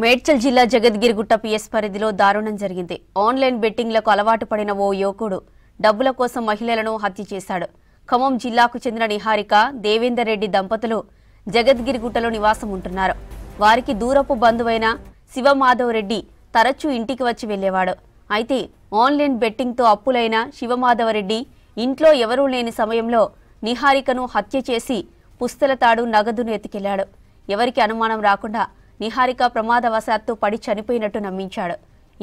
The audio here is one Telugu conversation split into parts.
మేడ్చల్ జిల్లా జగద్గిరిగుట్ట పిఎస్ పరిధిలో దారుణం జరిగింది. ఆన్లైన్ బెట్టింగ్లకు అలవాటు పడిన ఓ యువకుడు డబ్బుల కోసం మహిళలను హత్య చేశాడు. ఖమ్మం జిల్లాకు చెందిన నిహారిక, దేవేందర్ రెడ్డి దంపతులు జగద్గిరిగుట్టలో నివాసం ఉంటున్నారు. వారికి దూరపు బంధువైన శివమాధవ్ రెడ్డి తరచూ ఇంటికి వచ్చి వెళ్లేవాడు. అయితే ఆన్లైన్ బెట్టింగ్తో అప్పులైన శివమాధవ రెడ్డి ఇంట్లో ఎవరూ లేని సమయంలో నిహారికను హత్య చేసి పుస్తల తాడు, నగదును ఎత్తుకెళ్లాడు. ఎవరికి అనుమానం రాకుండా నిహారిక ప్రమాదవశాత్తు పడి చనిపోయినట్టు నమ్మించాడు.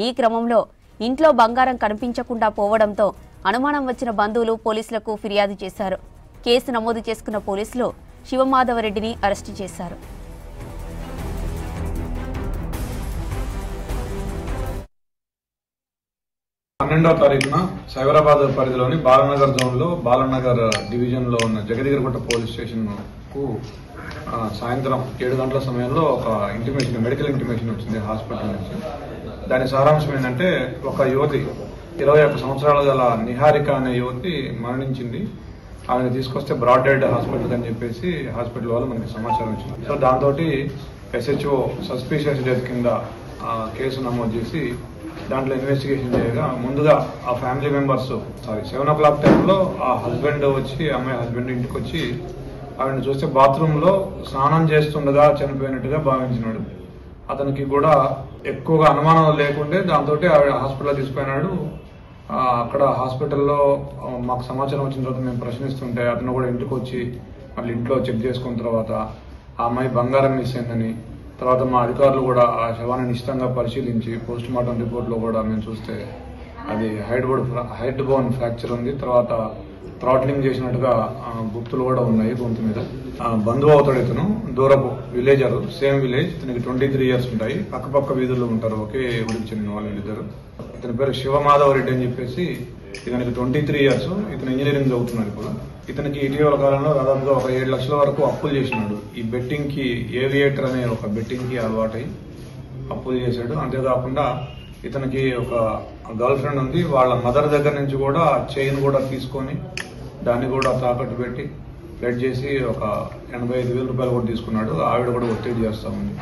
ఈ క్రమంలో ఇంట్లో బంగారం కనిపించకుండా పోవడంతో అనుమానం వచ్చిన బంధువులు పోలీసులకు ఫిర్యాదు చేశారు. కేసు నమోదు చేసుకున్న పోలీసులు శివమాధవరెడ్డిని అరెస్టు చేశారు. పన్నెండవ తారీఖున సైబరాబాద్ పరిధిలోని బాలనగర్ జోన్ లో బాలనగర్ డివిజన్ లో ఉన్న జగద్గిరిగుట్ట పోలీస్ స్టేషన్ కు సాయంత్రం 7 గంటల సమయంలో ఒక మెడికల్ ఇంటిమేషన్ వచ్చింది హాస్పిటల్ నుంచి. దాని సారాంశం ఏంటంటే, ఒక యువతి 21 సంవత్సరాల గల నిహారిక అనే యువతి మరణించింది. ఆమెను తీసుకొస్తే బ్రాడ్ డెడ్ హాస్పిటల్ అని చెప్పేసి హాస్పిటల్ వాళ్ళు మనకి సమాచారం ఇచ్చింది. సో దాంతో SHO సస్పీషియస్ డెత్ కింద కేసు నమోదు చేసి దాంట్లో ఇన్వెస్టిగేషన్ చేయగా, ముందుగా ఆ ఫ్యామిలీ మెంబర్స్ 7 o'clock టైంలో ఆ హస్బెండ్ వచ్చి, అమ్మాయి హస్బెండ్ ఇంటికి వచ్చి ఆవిడని చూస్తే బాత్రూమ్ లో స్నానం చేస్తుండగా చనిపోయినట్టుగా భావించినాడు. అతనికి కూడా ఎక్కువగా అనుమానం లేకుండే, దాంతో ఆవిడ హాస్పిటల్ తీసుకుపోయినాడు. అక్కడ హాస్పిటల్లో మాకు సమాచారం వచ్చిన తర్వాత మేము ప్రశ్నిస్తుంటే అతను కూడా ఇంటికి వచ్చి మళ్ళీ ఇంట్లో చెక్ చేసుకున్న తర్వాత ఆ అమ్మాయి బంగారం మిస్ అయిందని, తర్వాత మా అధికారులు కూడా ఆ శవాన్ని నిశ్చితంగా పరిశీలించి పోస్ట్ మార్టం రిపోర్ట్లో కూడా మేము చూస్తే అది హెడ్ బోన్ ఫ్రాక్చర్ ఉంది. తర్వాత థ్రాట్లింగ్ చేసినట్టుగా గుర్తులు కూడా ఉన్నాయి గొంతు మీద. బంధువు అవుతాడు ఇతను, దూరపు విలేజర్, సేమ్ విలేజ్. ఇతనికి 23 years ఉంటాయి. పక్కపక్క వీధుల్లో ఉంటారు, ఒకే ఊరికి చెందిన వాళ్ళు వీళ్ళిద్దరు. ఇతని పేరు శివమాధవ్ రెడ్డి అని చెప్పేసి, ఇతనికి 23 years. ఇతను ఇంజనీరింగ్ చదువుతున్నాడు ఇప్పుడు. ఇతనికి ఇటీవల కాలంలో దాదాపుగా ఒక 7 లక్షల వరకు అప్పులు చేసినాడు. ఈ బెట్టింగ్ కి ఏవియేటర్ అనే ఒక బెట్టింగ్ కి అలవాటై అప్పులు చేశాడు. అంతేకాకుండా ఇతనికి ఒక గర్ల్ ఫ్రెండ్ ఉంది. వాళ్ళ మదర్ దగ్గర నుంచి కూడా చైన్ కూడా తీసుకొని దాన్ని కూడా తాకట్టు పెట్టి ప్లెడ్ చేసి ఒక 85,000 రూపాయలు కూడా తీసుకున్నాడు. ఆవిడ కూడా ఒత్తిడి చేస్తా ఉంది.